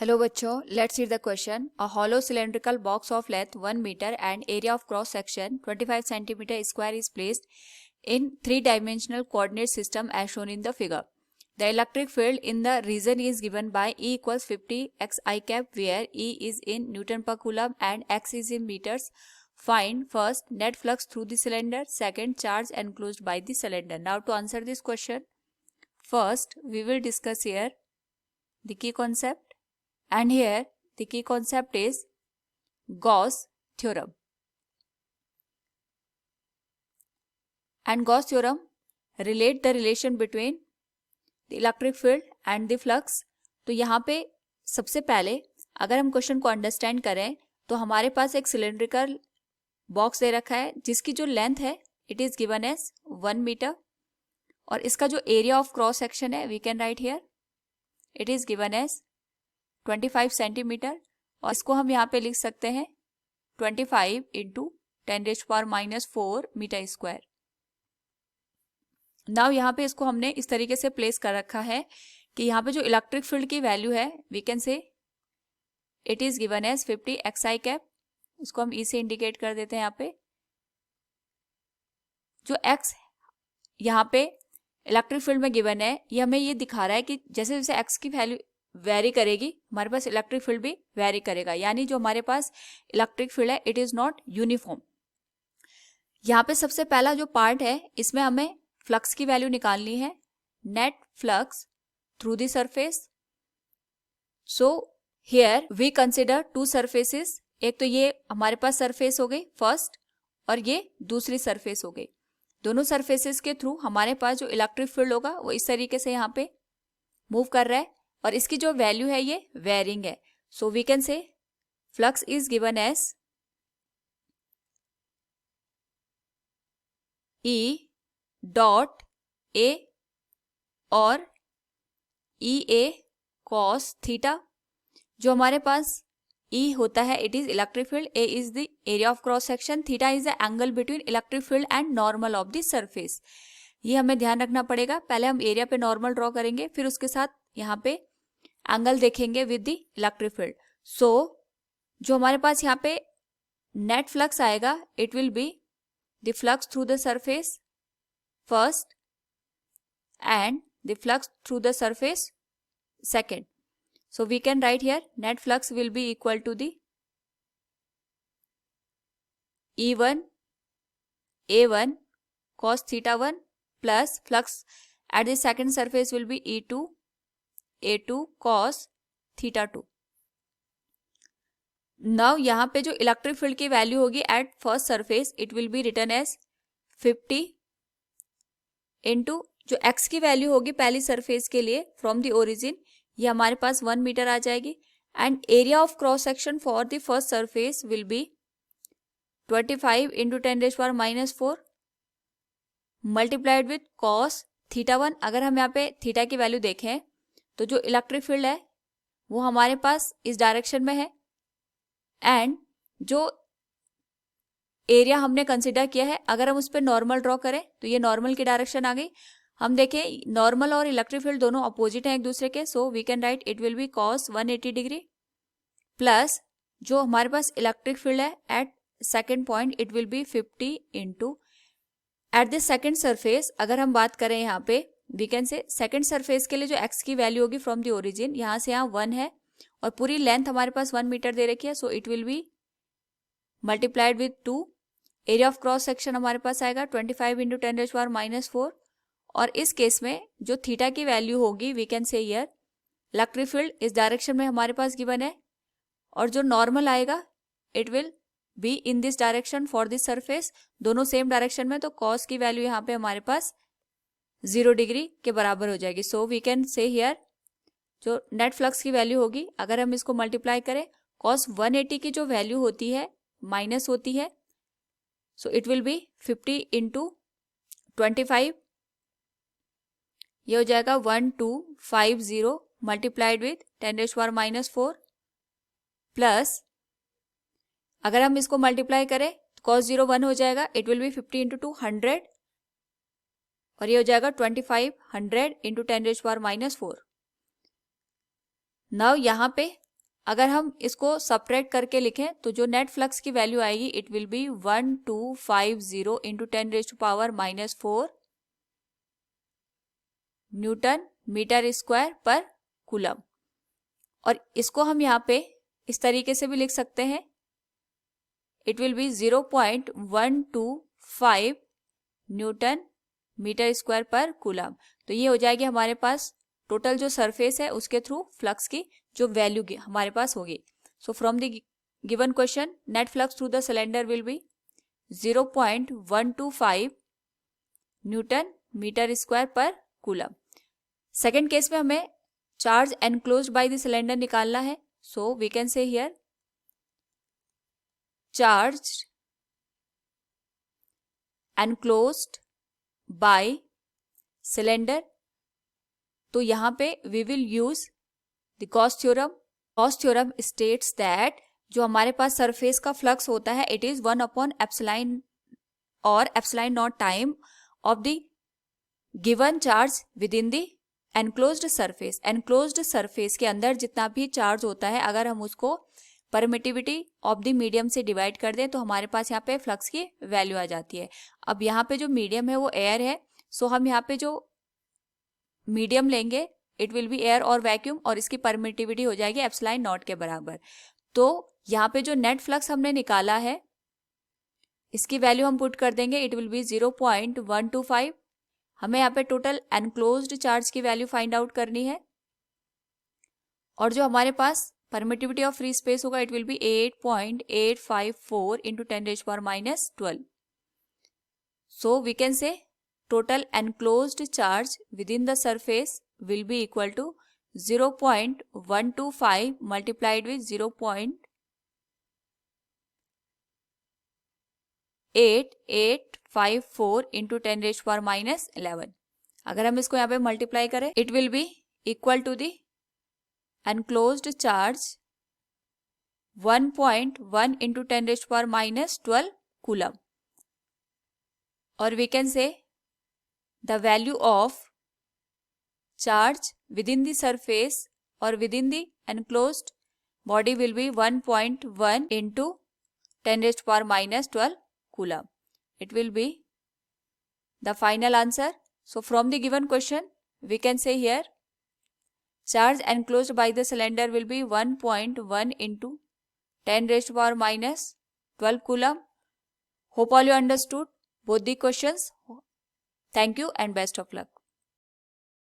Hello बच्चों, let's read the question. A hollow cylindrical box of length 1 meter and area of cross section 25 centimeter square is placed in three-dimensional coordinate system as shown in the figure. The electric field in the region is given by E equals 50 x I cap, where E is in Newton per coulomb and x is in meters. Find first net flux through the cylinder, second charge enclosed by the cylinder. Now to answer this question, first we will discuss here the key concept. And here the key concept is Gauss theorem. And Gauss theorem relate the relation between the electric field and the flux. तो यहाँ पे सबसे पहले अगर हम question को understand करें तो हमारे पास एक सिलेंड्रिकल बॉक्स दे रखा है जिसकी जो लेंथ है it is given as 1 metre और इसका जो एरिया ऑफ क्रॉस सेक्शन है we can write here it is given as 25 centimetre और इसको हम यहाँ पे लिख सकते हैं 25 इंटू 10⁻⁻⁴ मीटर स्क्वायर. नाउ यहाँ पे इसको हमने इस तरीके से प्लेस कर रखा है कि यहाँ पे जो इलेक्ट्रिक फील्ड की वैल्यू है we can say it is given as 50 x i cap. इसको हम ई से इंडिकेट कर देते हैं. यहाँ पे जो एक्स यहाँ पे इलेक्ट्रिक फील्ड में गिवन है ये हमें ये दिखा रहा है कि जैसे जैसे एक्स की वैल्यू वेरी करेगी हमारे पास इलेक्ट्रिक फील्ड भी वेरी करेगा, यानी जो हमारे पास इलेक्ट्रिक फील्ड है इट इज नॉट यूनिफॉर्म. यहाँ पे सबसे पहला जो पार्ट है इसमें हमें फ्लक्स की वैल्यू निकालनी है, net flux through the surface. So here we consider two surfaces. एक तो ये हमारे पास सरफेस हो गई फर्स्ट और ये दूसरी सरफेस हो गई. दोनों सरफेसेस के थ्रू हमारे पास जो इलेक्ट्रिक फील्ड होगा वो इस तरीके से यहाँ पे मूव कर रहा है और इसकी जो वैल्यू है ये वेरिंग है. So we can say flux is given as E dot A और ई ए कॉस थीटा. जो हमारे पास ई होता है it is electric field, A is the area of cross section, theta is the angle between electric field and normal of the surface. ये हमें ध्यान रखना पड़ेगा. पहले हम एरिया पे नॉर्मल ड्रॉ करेंगे फिर उसके साथ यहाँ पे एंगल देखेंगे with the electric field. So जो हमारे पास यहाँ पे नेट फ्लक्स आएगा it will be the flux through the surface first and the flux through the surface second. So we can write here net flux will be equal to the E1 A1 cos theta 1 plus flux at the second surface will be E2 A2 cos theta 2. Now यहाँ पे जो electric field की value होगी at first surface it will be written as 50 into जो x की value होगी पहली surface के लिए फ्रॉम द ओरिजिन ये हमारे पास 1 मीटर आ जाएगी and area of cross section for the first surface will be 25 into 10⁻⁻⁴ multiplied with cos theta 1. अगर हम यहाँ पे थीटा की वैल्यू देखें तो जो इलेक्ट्रिक फील्ड है वो हमारे पास इस डायरेक्शन में है एंड जो एरिया हमने कंसिडर किया है अगर हम उस पर नॉर्मल ड्रॉ करें तो ये नॉर्मल की डायरेक्शन आ गई. हम देखें नॉर्मल और इलेक्ट्रिक फील्ड दोनों अपोजिट हैं एक दूसरे के. So we can write it will be cos 180 degree plus जो हमारे पास इलेक्ट्रिक फील्ड है at second point it will be 50 into at the second surface. अगर हम बात करें यहाँ पे we can say second surface के लिए जो एक्स की वैल्यू होगी फ्रॉम द ओरिजिन यहाँ से यहाँ 1 है और पूरी लेंथ हमारे पास 1 मीटर दे रखी है. So it will B multiplied with 2. Area of cross section हमारे पास आएगा 25 इंटू 10⁻⁻⁴ और इस केस में जो थीटा की वैल्यू होगी we can say here electric field इस डायरेक्शन में हमारे पास गिवन है और जो नॉर्मल आएगा it will be in this direction for this surface. दोनों सेम डायरेक्शन में तो कॉस की वैल्यू यहाँ पे हमारे पास 0 डिग्री के बराबर हो जाएगी. So we can say here जो नेट फ्लक्स की वैल्यू होगी अगर हम इसको मल्टीप्लाई करें कॉस 180 की जो वैल्यू होती है माइनस होती है. So it will be 50 into 25 ये हो जाएगा 1250 मल्टीप्लाइड विथ 10⁻⁻⁴ प्लस अगर हम इसको मल्टीप्लाई करें तो cos 0 1 हो जाएगा इट विल बी 50 इंटू 200 और ये हो जाएगा 2500 इंटू 10⁻⁻⁴. नाउ यहाँ पे अगर हम इसको सब्ट्रैक्ट करके लिखें तो जो नेट फ्लक्स की वैल्यू आएगी it will be 1250 into 10⁻⁻⁴ newton metre square per coulomb. और इसको हम यहाँ पे इस तरीके से भी लिख सकते हैं, it will be 0.125 newton metre square per coulomb. तो ये हो जाएगी हमारे पास टोटल जो सरफेस है उसके थ्रू फ्लक्स की जो वैल्यू हमारे पास होगी। So from the given question net flux through the cylinder will be 0.125 newton metre square per coulomb. Second case में हमें charge enclosed by the cylinder निकालना है। So we can say here charge enclosed by cylinder. तो यहाँ पे we will use the Gauss theorem. Gauss theorem states that जो हमारे पास surface का फ्लक्स होता है इट इज 1/एप्सिलॉन और epsilon not time of the given charge with in the enclosed surface. Enclosed surface के अंदर जितना भी चार्ज होता है अगर हम उसको परमिटिविटी ऑफ द मीडियम से डिवाइड कर दें तो हमारे पास यहाँ पे फ्लक्स की वैल्यू आ जाती है। अब यहाँ पे जो मीडियम है वो एयर है, सो हम यहाँ पे जो मीडियम लेंगे इट विल बी एयर और वैक्यूम और इसकी परमिटिविटी हो जाएगी एप्सिलॉन नॉट के बराबर। तो यहाँ पे जो नेट फ्लक्स हमने निकाला है इसकी वैल्यू हम पुट कर देंगे, इट विल बी 0.125। हमें यहाँ पे टोटल एनक्लोज्ड चार्ज की वैल्यू फाइंड आउट करनी है और जो हमारे पास परमिटिविटी ऑफ फ्री स्पेस होगा it will be 8.854 into 10⁻⁻12। So we can say total enclosed charge within the surface will be equal to 0.125 multiplied with 0.8854 into 10⁻⁻11। अगर हम इसको यहाँ पे मल्टीप्लाई करें it will be equal to the enclosed charge 1.1 into 10⁻⁻12 coulomb। और we can say the value of charge within the surface or within the enclosed body will be 1.1 into 10⁻⁻12 coulomb. It will be the final answer. So from the given question we can say here charge enclosed by the cylinder will be 1.1 into 10⁻⁻12 coulomb. Hope all you understood both the questions. Thank you and best of luck.